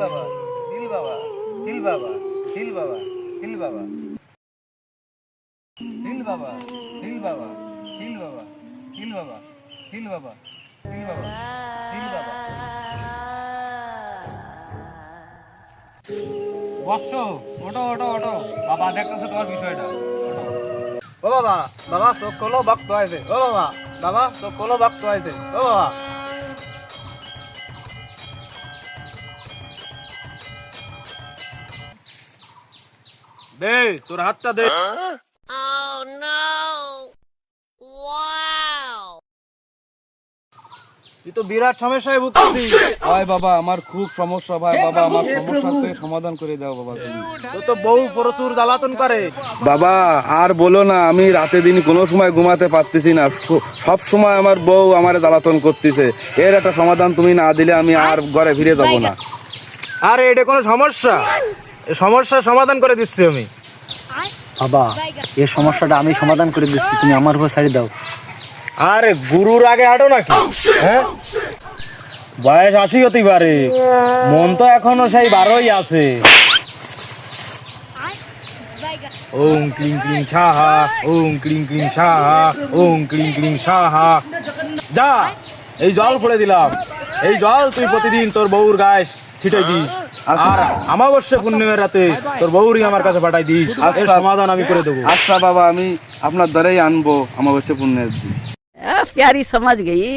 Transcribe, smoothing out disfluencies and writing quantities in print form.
বাবা, হিল বাবা, হিল বাবা, হিল বাবা, হিল বাবা, হিল বাবা, হিল বাবা, হিল বাবা, হিল বাবা, হিল বাবা, হিল বাবা, হিল বাবা। বর্ষ, ওটো ওটো ওটো, বাবা দেখতেছে তোমার বিষয়টা। ও বাবা, বাবা চোখ খোলো, ভক্ত আছে। ও বাবা, বাবা চোখ খোলো, ভক্ত আছে। ও বাবা। দে তোর হাতটা দে। তুই তো বিরাট সমস্যায় ভুগছিস। ভাই বাবা আমার খুব সমস্যা ভাই বাবা আমার সমস্যাতে সমাধান করে দাও বাবা তুমি। তো তো বউ প্রচুর জ্বালাতন করে। বাবা আর বলো না, আমি রাতে দিন কোনো সময় ঘুমাতে পারতেছি না, সব সময় আমার বউ আমার জ্বালাতন করতেছে। এর একটা সমাধান তুমি না দিলে আমি আর ঘরে ফিরে যাব না। আরে এটা কোনো সমস্যা? এই সমস্যার সমাধান করে দিচ্ছি আমি। বাবা এই সমস্যাটা আমি সমাধান করে দিচ্ছি, তুমি আমার উপর ছাড়ি দাও। আরে গুরুর আগে হাঁটো নাকি? হ্যাঁ, বয়স ৮০ হতে পারে, মন তো এখনো সেই ১২ই আছে। ওং ক্লিং ক্লিং সাহা, ওং ক্লিং ক্লিং সাহা, ওং ক্লিং ক্লিং সাহা। যা, এই জল পড়ে দিলাম, এই জল তুই প্রতিদিন তোর বউর গায়ে ছিটে দিস। আর অমাবস্যা পূর্ণিমার রাতে তোর বউরই আমার কাছে পাঠাই দিস। এর সমাধান আমি করে দেবো। আচ্ছা বাবা আমি আপনার দ্বারাই আনবো অমাবস্যা পুণ্যের দিন। प्यारी समझ गई